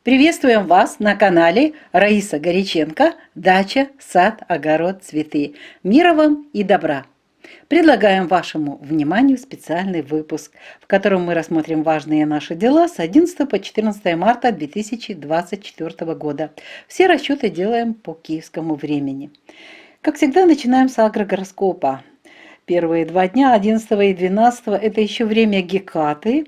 Приветствуем вас на канале Раиса Горяченко «Дача, сад, огород, цветы». Мира вам и добра! Предлагаем вашему вниманию специальный выпуск, в котором мы рассмотрим важные наши дела с 11 по 14 марта 2024 года. Все расчеты делаем по киевскому времени. Как всегда, начинаем с агрогороскопа. Первые два дня, 11 и 12, это еще время Гекаты.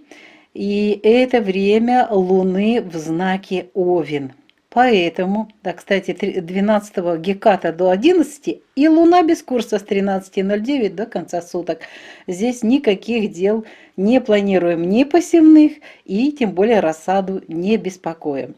И это время Луны в знаке Овен. Поэтому, да, кстати, 12 Геката до 11 и Луна без курса с 13:09 до конца суток. Здесь никаких дел не планируем, ни посевных, и тем более рассаду не беспокоим.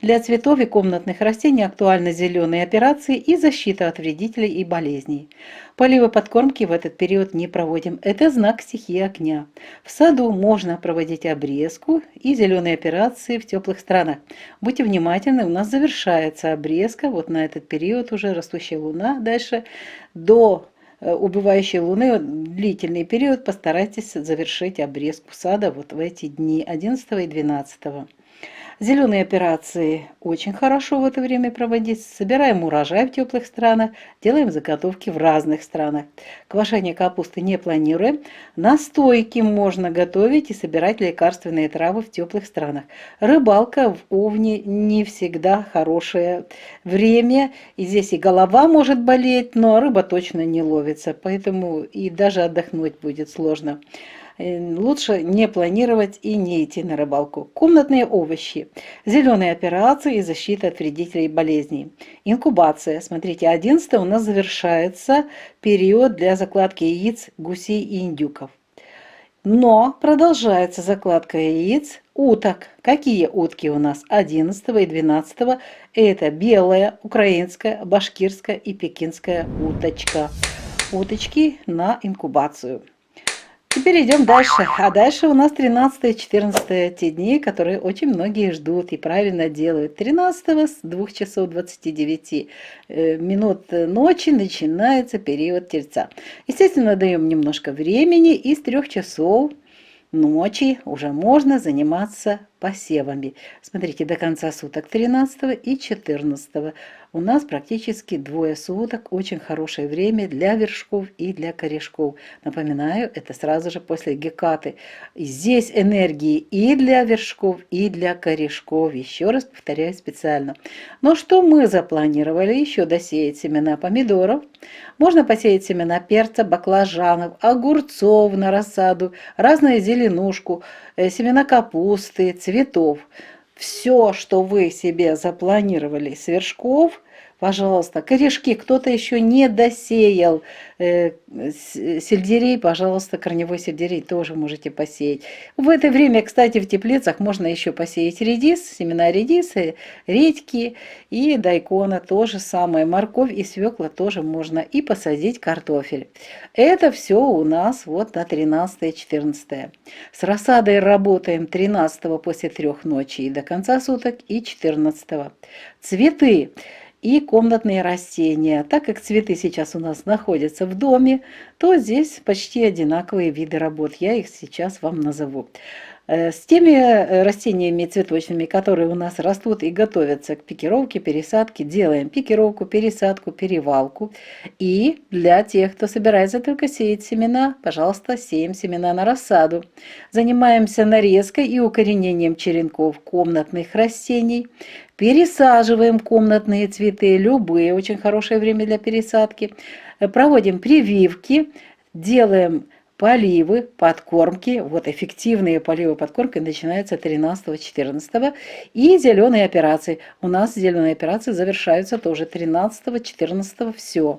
Для цветов и комнатных растений актуальны зеленые операции и защита от вредителей и болезней. Поливы подкормки в этот период не проводим. Это знак стихии огня. В саду можно проводить обрезку и зеленые операции в теплых странах. Будьте внимательны, у нас завершается обрезка. Вот на этот период уже растущая луна. Дальше до убывающей луны длительный период постарайтесь завершить обрезку сада вот в эти дни 11 и 12. Зеленые операции очень хорошо в это время проводить. Собираем урожай в теплых странах, делаем заготовки в разных странах. Квашение капусты не планируем. Настойки можно готовить и собирать лекарственные травы в теплых странах. Рыбалка в Овне не всегда хорошее время. И здесь и голова может болеть, но рыба точно не ловится. Поэтому и даже отдохнуть будет сложно. Лучше не планировать и не идти на рыбалку. Комнатные овощи. Зеленые операции и защита от вредителей и болезней. Инкубация. Смотрите, 11 у нас завершается период для закладки яиц гусей и индюков. Но продолжается закладка яиц уток. Какие утки у нас 11 и 12? Это белая, украинская, башкирская и пекинская уточка. Уточки на инкубацию. Теперь идем дальше. А дальше у нас 13 и 14 те дни, которые очень многие ждут и правильно делают. 13 с 2 часов 29 минут ночи начинается период Тельца. Естественно, даем немножко времени, и с 3 часов ночи уже можно заниматься посевами. Смотрите, до конца суток 13 и 14 у нас практически двое суток. Очень хорошее время для вершков и для корешков. Напоминаю, это сразу же после Гекаты. Здесь энергии и для вершков, и для корешков. Еще раз повторяю специально. Но что мы запланировали? Еще досеять семена помидоров. Можно посеять семена перца, баклажанов, огурцов на рассаду, разную зеленушку, семена капусты, цветов. Все, что вы себе запланировали с вершков, пожалуйста, корешки, кто-то еще не досеял, сельдерей, пожалуйста, корневой сельдерей тоже можете посеять. В это время, кстати, в теплицах можно еще посеять редис, семена редиса, редьки и дайкона, то же самое, морковь и свекла тоже можно, и посадить картофель. Это все у нас вот на 13-14. С рассадой работаем 13 после 3 ночи и до конца суток, и 14. Цветы и комнатные растения. Так как цветы сейчас у нас находятся в доме, то здесь почти одинаковые виды работ. Я их сейчас вам назову. С теми растениями цветочными, которые у нас растут и готовятся к пикировке, пересадке, делаем пикировку, пересадку, перевалку. И для тех, кто собирается только сеять семена, пожалуйста, сеем семена на рассаду. Занимаемся нарезкой и укоренением черенков комнатных растений. Пересаживаем комнатные цветы, любые, очень хорошее время для пересадки. Проводим прививки, делаем поливы, подкормки. Вот эффективные поливы, подкормки начинаются 13-14. И зеленые операции. У нас зеленые операции завершаются тоже 13-14. Все.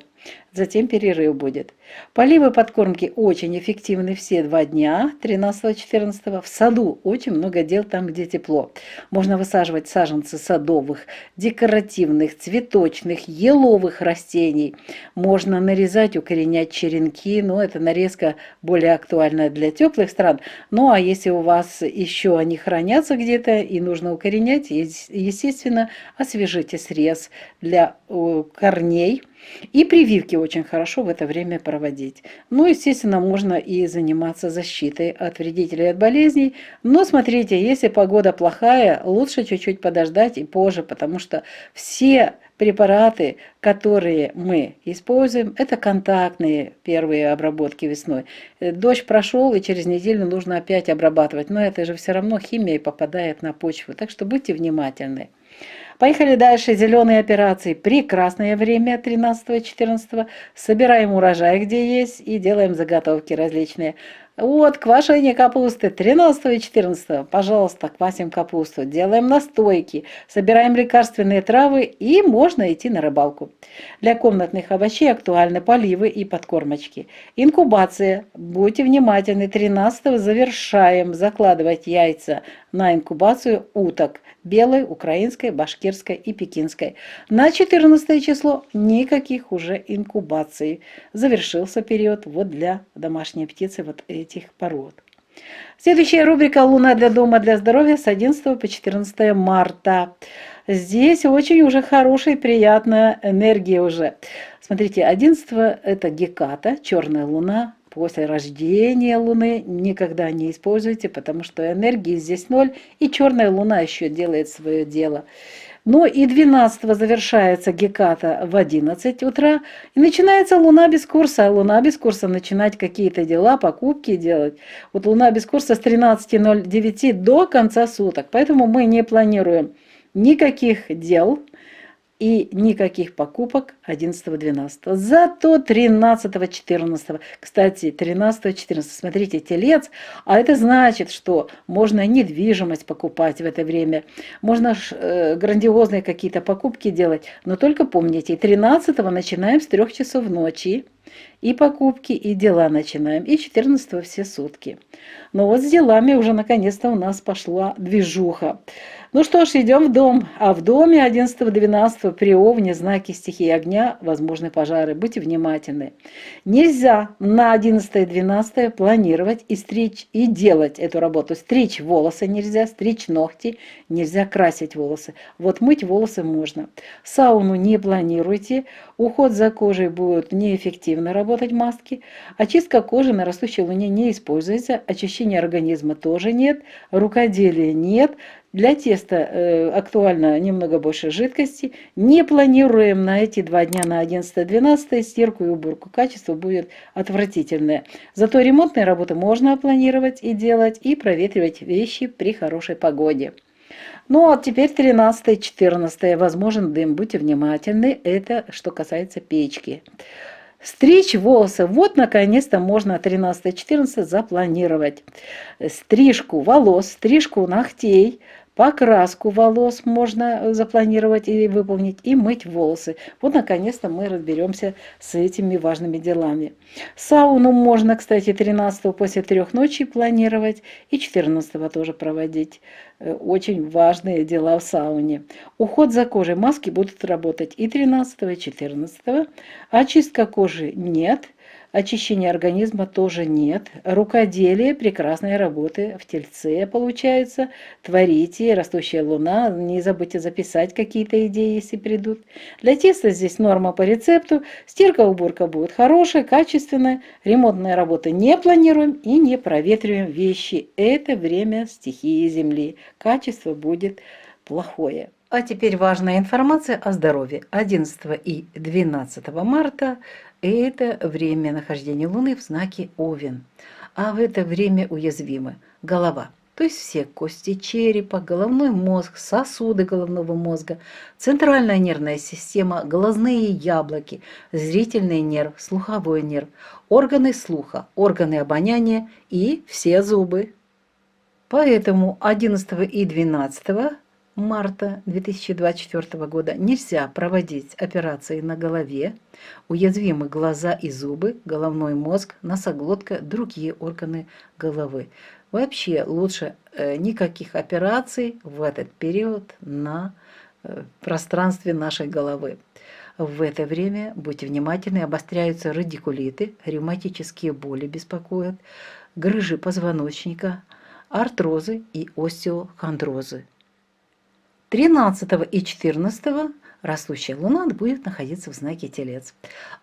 Затем перерыв будет. Поливы, подкормки очень эффективны все 2 дня, 13-14. В саду очень много дел там, где тепло. Можно высаживать саженцы садовых, декоративных, цветочных, еловых растений. Можно нарезать, укоренять черенки, но эта нарезка более актуальна для теплых стран. Ну а если у вас еще они хранятся где-то и нужно укоренять, естественно, освежите срез для корней. И прививки очень хорошо в это время проводить. Ну, естественно, можно и заниматься защитой от вредителей и от болезней. Но смотрите, если погода плохая, лучше чуть-чуть подождать и позже, потому что все препараты, которые мы используем, это контактные первые обработки весной. Дождь прошел, и через неделю нужно опять обрабатывать. Но это же все равно химия попадает на почву. Так что будьте внимательны. Поехали дальше. Зеленые операции. Прекрасное время 13-14. Собираем урожай, где есть, и делаем заготовки различные. Вот, квашение капусты 13 и 14. Пожалуйста, квасим капусту. Делаем настойки. Собираем лекарственные травы, и можно идти на рыбалку. Для комнатных овощей актуальны поливы и подкормочки. Инкубация. Будьте внимательны. 13 завершаем закладывать яйца на инкубацию уток. Белой, украинской, башкирской и пекинской. На 14 число никаких уже инкубаций. Завершился период вот для домашней птицы вот этих пород. Следующая рубрика «Луна для дома, для здоровья» с 11 по 14 марта. Здесь очень уже хорошая, приятная энергия уже. Смотрите, 11 это Геката, черная луна. После рождения Луны никогда не используйте, потому что энергии здесь ноль, и черная Луна еще делает свое дело. Ну и 12 завершается Геката в 11 утра, и начинается Луна без курса. А Луна без курса начинать какие-то дела, покупки делать. Вот Луна без курса с 13:09 до конца суток. Поэтому мы не планируем никаких дел и никаких покупок 11-12. Зато 13-14. Кстати, 13-14. Смотрите, Телец. А это значит, что можно недвижимость покупать в это время. Можно грандиозные какие-то покупки делать. Но только помните, 13-го начинаем с 3 часов ночи. И покупки, и дела начинаем. И 14-го все сутки. Но вот с делами уже наконец-то у нас пошла движуха. Ну что ж, идем в дом. А в доме 11-12 при Овне знаки стихии огня, возможны пожары. Будьте внимательны. Нельзя на 11-12 планировать и стричь, и делать эту работу. Стричь волосы нельзя, стричь ногти, нельзя красить волосы. Вот мыть волосы можно. Сауну не планируйте. Уход за кожей будет неэффективно работать маски. Очистка кожи на растущей луне не используется. Очищения организма тоже нет. Рукоделия нет. Для теста актуально немного больше жидкости. Не планируем на эти 2 дня, на 11-12, стирку и уборку. Качество будет отвратительное. Зато ремонтные работы можно планировать и делать, и проветривать вещи при хорошей погоде. Ну а теперь 13-14. Возможен дым. Будьте внимательны. Это что касается печки. Стричь волосы. Вот, наконец-то, можно 13-14 запланировать. Стрижку волос, стрижку ногтей, покраску волос можно запланировать и выполнить, и мыть волосы. Вот, наконец-то, мы разберемся с этими важными делами. Сауну можно, кстати, 13 после 3 ночи планировать, и 14 тоже проводить. Очень важные дела в сауне. Уход за кожей. Маски будут работать и 13, и 14. Очистка кожи нет. Очищения организма тоже нет. Рукоделие, прекрасные работы в Тельце получается. Творите, растущая луна. Не забудьте записать какие-то идеи, если придут. Для теста здесь норма по рецепту. Стирка, уборка будет хорошая, качественная. Ремонтные работы не планируем и не проветриваем вещи. Это время стихии Земли. Качество будет плохое. А теперь важная информация о здоровье. 11 и 12 марта – это время нахождения Луны в знаке Овен. А в это время уязвимы голова, то есть все кости черепа, головной мозг, сосуды головного мозга, центральная нервная система, глазные яблоки, зрительный нерв, слуховой нерв, органы слуха, органы обоняния и все зубы. Поэтому 11 и 12 марта 2024 года нельзя проводить операции на голове, уязвимы глаза и зубы, головной мозг, носоглотка, другие органы головы. Вообще лучше никаких операций в этот период на пространстве нашей головы. В это время, будьте внимательны, обостряются радикулиты, ревматические боли беспокоят, грыжи позвоночника, артрозы и остеохондрозы. 13 и 14 Растущая луна будет находиться в знаке Телец.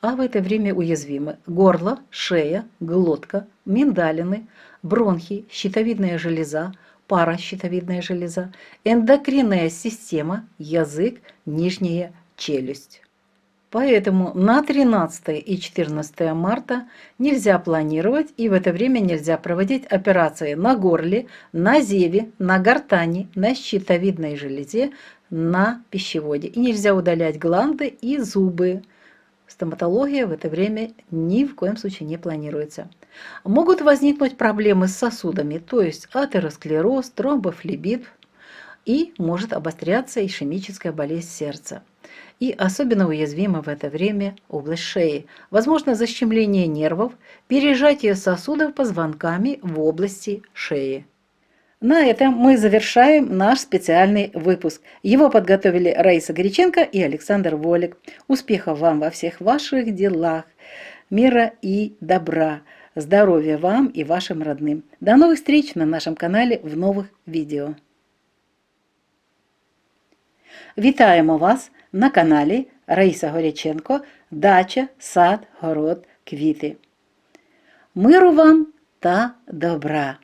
А в это время уязвимы горло, шея, глотка, миндалины, бронхи, щитовидная железа, паращитовидная железа, эндокринная система, язык, нижняя челюсть. Поэтому на 13 и 14 марта нельзя планировать, и в это время нельзя проводить операции на горле, на зеве, на гортани, на щитовидной железе, на пищеводе. И нельзя удалять гланды и зубы. Стоматология в это время ни в коем случае не планируется. Могут возникнуть проблемы с сосудами, то есть атеросклероз, тромбофлебит, и может обостряться ишемическая болезнь сердца. И особенно уязвима в это время область шеи. Возможно защемление нервов, пережатие сосудов позвонками в области шеи. На этом мы завершаем наш специальный выпуск. Его подготовили Раиса Горяченко и Александр Волик. Успехов вам во всех ваших делах, мира и добра, здоровья вам и вашим родным. До новых встреч на нашем канале в нових відео. Вітаємо вас на каналі Раїса Горяченко «Дача, сад, город, квіти». Миру вам та добра!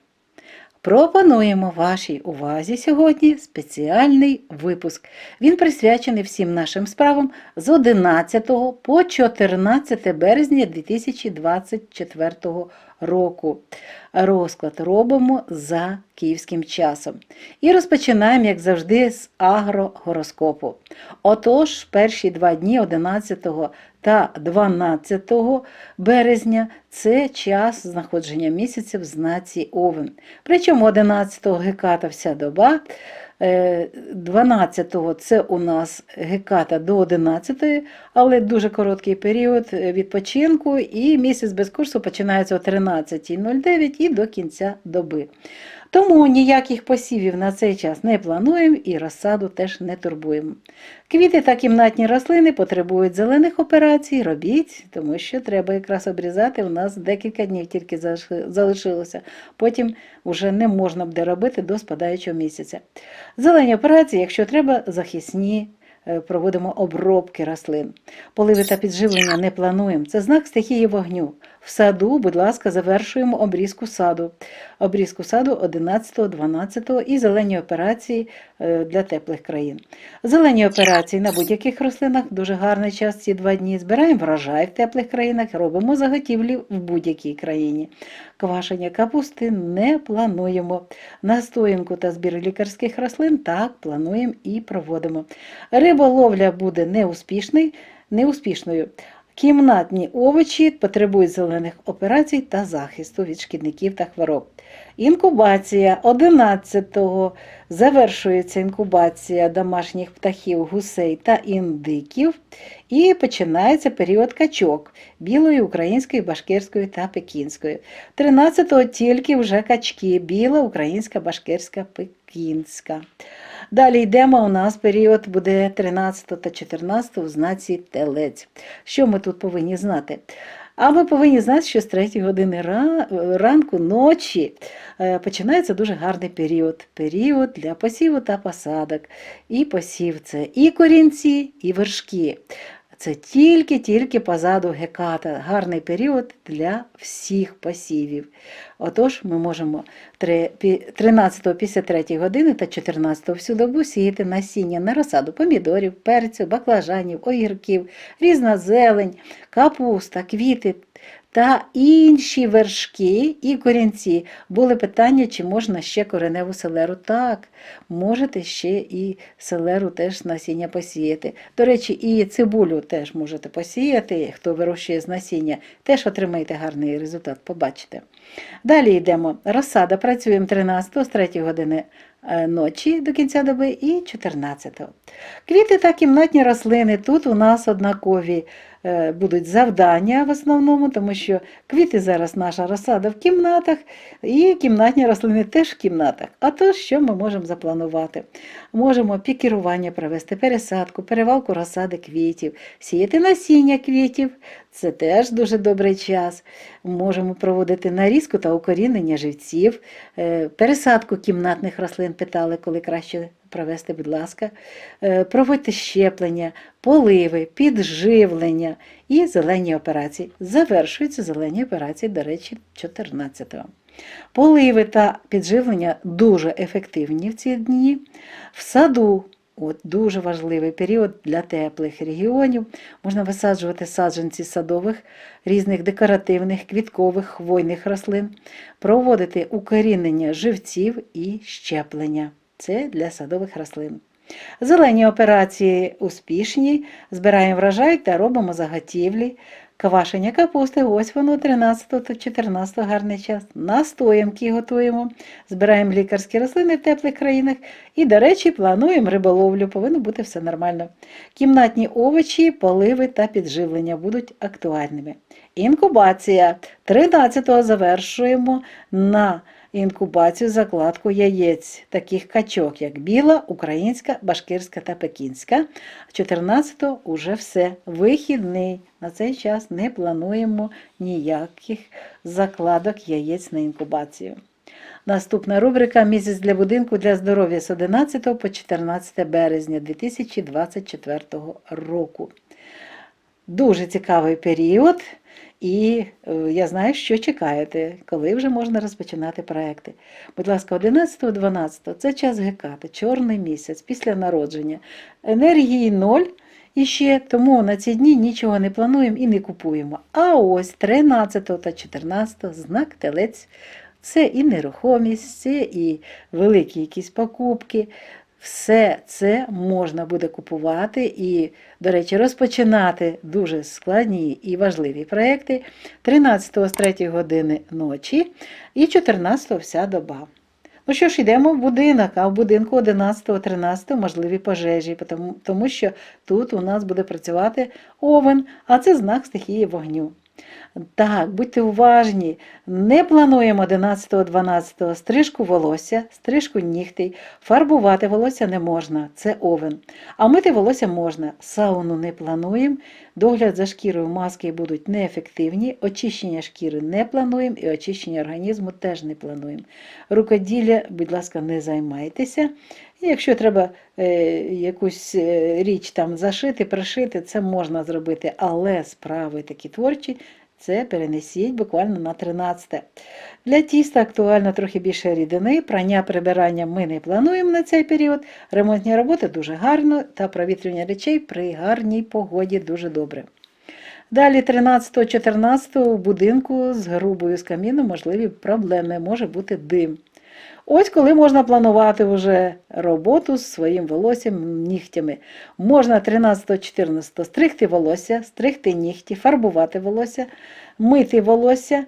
Пропонуємо вашій увазі сьогодні спеціальний випуск. Він присвячений всім нашим справам з 11 по 14 березня 2024 року. Розклад робимо за київським часом. І розпочинаємо, як завжди, з агрогороскопу. Отож, перші 2 дні 11 та 12 березня – це час знаходження місяця в знаці Овен. Причому 11-го геката вся доба, 12-го це у нас геката до 11-ї, але дуже короткий період відпочинку, і місяць без курсу починається о 13:09 і до кінця доби. Тому ніяких посівів на цей час не плануємо і розсаду теж не турбуємо. Квіти та кімнатні рослини потребують зелених операцій, робіть, тому що треба якраз обрізати, у нас декілька днів тільки залишилося, потім вже не можна буде робити до спадаючого місяця. Зелені операції, якщо треба, захисні, проводимо обробки рослин. Поливи та підживлення не плануємо, це знак стихії вогню. В саду, будь ласка, завершуємо обрізку саду. Обрізку саду 11, 12 і зелені операції для теплих країн. Зелені операції на будь-яких рослинах дуже гарний час ці 2 дні. Збираємо врожай в теплих країнах, робимо заготівлі в будь-якій країні. Квашення капусти не плануємо. Настоянку та збір лікарських рослин так плануємо і проводимо. Риболовля буде неуспішною. Кімнатні овочі потребують зелених операцій та захисту від шкідників та хвороб. Інкубація 11-го. Завершується інкубація домашніх птахів, гусей та індиків. І починається період качок – білої, української, башкирської та пекінської. 13-го тільки вже качки – біла, українська, башкирська, пекінська. Далі йдемо, у нас період буде 13 та 14 в знаці Телець. Що ми тут повинні знати? А ми повинні знати, що з 3 години ранку, ночі починається дуже гарний період. Період для посіву та посадок. І посів – це і корінці, і вершки. Це тільки позаду геката. Гарний період для всіх посівів. Отож, ми можемо 13-го після 3 години та 14-го всю добу сіяти насіння на розсаду помідорів, перцю, баклажанів, огірків, різна зелень, капуста, квіти та інші вершки і корінці. Були питання, чи можна ще кореневу селеру. Так, можете ще і селеру теж насіння посіяти. До речі, і цибулю теж можете посіяти, хто вирощує з насіння, теж отримаєте гарний результат, побачите. Далі йдемо. Розсада. Працюємо 13-го з 3 години ночі до кінця доби і 14-го. Квіти та кімнатні рослини. Тут у нас однакові будуть завдання в основному, тому що квіти зараз наша розсада в кімнатах, і кімнатні рослини теж в кімнатах. А то, що ми можемо запланувати? Можемо пікірування провести, пересадку, перевалку розсади квітів, сіяти насіння квітів, це теж дуже добрий час. Можемо проводити нарізку та укорінення живців, пересадку кімнатних рослин, питали, коли краще провести, будь ласка. Проводьте щеплення, поливи, підживлення і зелені операції. Завершуються зелені операції, до речі, 14-го. Поливи та підживлення дуже ефективні в ці дні. В саду, дуже важливий період для теплих регіонів, можна висаджувати саджанці садових, різних декоративних, квіткових, хвойних рослин, проводити укорінення живців і щеплення. Це для садових рослин. Зелені операції успішні, збираємо врожай та робимо заготівлі. Квашення капусти, ось воно 13 та 14 гарний час. Настоянки готуємо, збираємо лікарські рослини в теплих країнах і, до речі, плануємо риболовлю, повинно бути все нормально. Кімнатні овочі, поливи та підживлення будуть актуальними. Інкубація. 13-го завершуємо на інкубацію, закладку яєць, таких качок, як біла, українська, башкирська та пекінська. 14-го уже все, вихідний. На цей час не плануємо ніяких закладок яєць на інкубацію. Наступна рубрика «Місяць для будинку для здоров'я» з 11 по 14 березня 2024 року. Дуже цікавий період. І я знаю, що чекаєте, коли вже можна розпочинати проекти. Будь ласка, 11-12 – це час Гекати, чорний місяць, після народження. Енергії 0 іще, тому на ці дні нічого не плануємо і не купуємо. А ось 13 та 14 знак Телець – це і нерухомість, це і великі якісь покупки. Все це можна буде купувати і, до речі, розпочинати дуже складні і важливі проекти 13-го з 3 години ночі і 14-го вся доба. Ну що ж, йдемо в будинок, а в будинку 11-13 можливі пожежі, тому що тут у нас буде працювати Овен, а це знак стихії вогню. Так, будьте уважні, не плануємо 11-12 стрижку волосся, стрижку нігтей, фарбувати волосся не можна, це Овен. А мити волосся можна, сауну не плануємо, догляд за шкірою, маски будуть неефективні, очищення шкіри не плануємо і очищення організму теж не плануємо. Рукоділля, будь ласка, не займайтеся. І якщо треба якусь річ там зашити, пришити, це можна зробити, але справи такі творчі, це перенесіть буквально на 13. Для тіста актуально трохи більше рідини, прання, прибирання ми не плануємо на цей період, ремонтні роботи дуже гарно та провітрювання речей при гарній погоді дуже добре. Далі 13-14 у будинку з грубою з каміну можливі проблеми, може бути дим. Ось коли можна планувати вже роботу з своїм волоссям, нігтями. Можна 13-14 стригти волосся, стригти нігті, фарбувати волосся, мити волосся.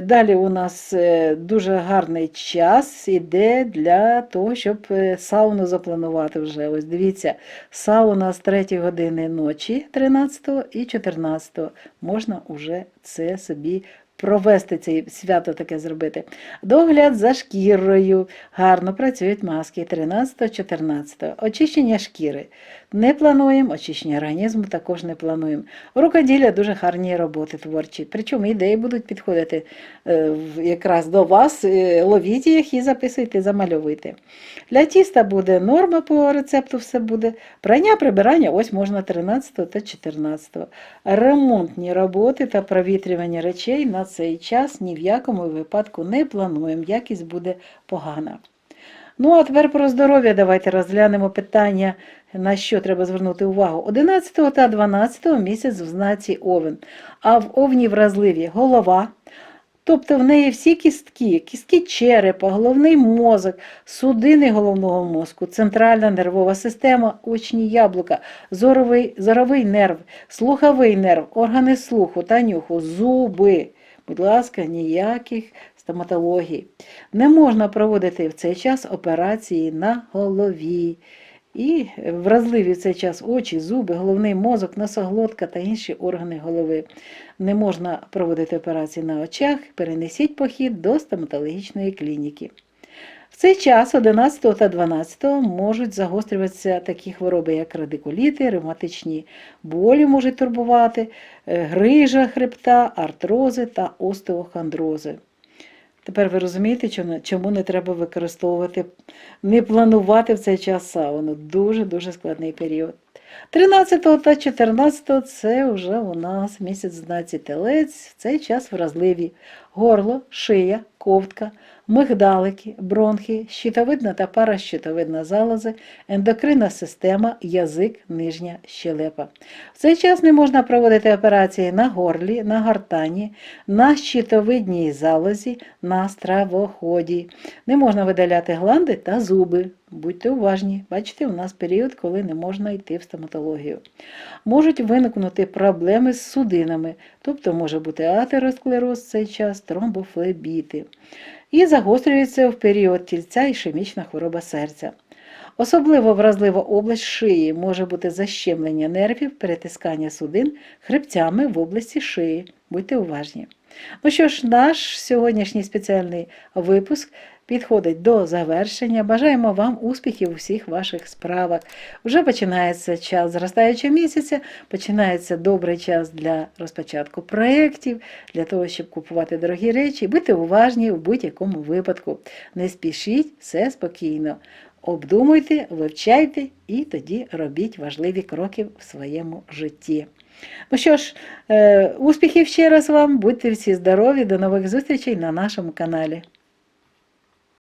Далі у нас дуже гарний час іде для того, щоб сауну запланувати вже. Ось дивіться, сауна з 3 години ночі 13 і 14 можна вже це собі провести, це свято таке зробити. Догляд за шкірою. Гарно працюють маски 13-14. Очищення шкіри. Не плануємо, очищення організму також не плануємо. Рукоділля дуже гарні роботи творчі. Причому ідеї будуть підходити якраз до вас. Ловіть їх і записуйте, замальовуйте. Для тіста буде норма по рецепту, все буде. Прання, прибирання, ось можна 13 та 14. Ремонтні роботи та провітрювання речей на цей час ні в якому випадку не плануємо, якість буде погана. Ну, а тепер про здоров'я давайте розглянемо питання, на що треба звернути увагу. 11 та 12 місяць в знаці Овен, а в Овні вразливі голова, тобто в неї всі кістки черепа, головний мозок, судини головного мозку, центральна нервова система, очні яблука, зоровий нерв, слуховий нерв, органи слуху та нюху, зуби. Будь ласка, ніяких стоматологій. Не можна проводити в цей час операції на голові. І вразливі в цей час очі, зуби, головний мозок, носоглотка та інші органи голови. Не можна проводити операції на очах, перенесіть похід до стоматологічної клініки. В цей час 11 та 12 можуть загострюватися такі хвороби, як радикуліти, ревматичні болі можуть турбувати, грижа хребта, артрози та остеохондрози. Тепер ви розумієте, чому не треба використовувати, не планувати в цей час сауну. Дуже-дуже складний період. 13 та 14 це вже у нас місяць знаці Телець, в цей час вразливі горло, шия, ковтка, мигдалики, бронхи, щитовидна та паращитовидна залози, ендокринна система, язик, нижня щелепа. В цей час не можна проводити операції на горлі, на гортані, на щитовидній залозі, на стравоході. Не можна видаляти гланди та зуби. Будьте уважні, бачите, у нас період, коли не можна йти в стоматологію. Можуть виникнути проблеми з судинами, тобто може бути атеросклероз в цей час, тромбофлебіти. І загострюється в період тільця ішемічна хвороба серця. Особливо вразлива область шиї, може бути защемлення нервів, перетискання судин хребцями в області шиї. Будьте уважні. Ну що ж, наш сьогоднішній спеціальний випуск підходить до завершення. Бажаємо вам успіхів у всіх ваших справах. Вже починається час зростаючого місяця, починається добрий час для розпочатку проєктів, для того, щоб купувати дорогі речі. Будьте уважні в будь-якому випадку. Не спішіть, все спокійно. Обдумуйте, вивчайте і тоді робіть важливі кроки в своєму житті. Ну що ж, успіхів ще раз вам, будьте всі здорові, до нових зустрічей на нашому каналі.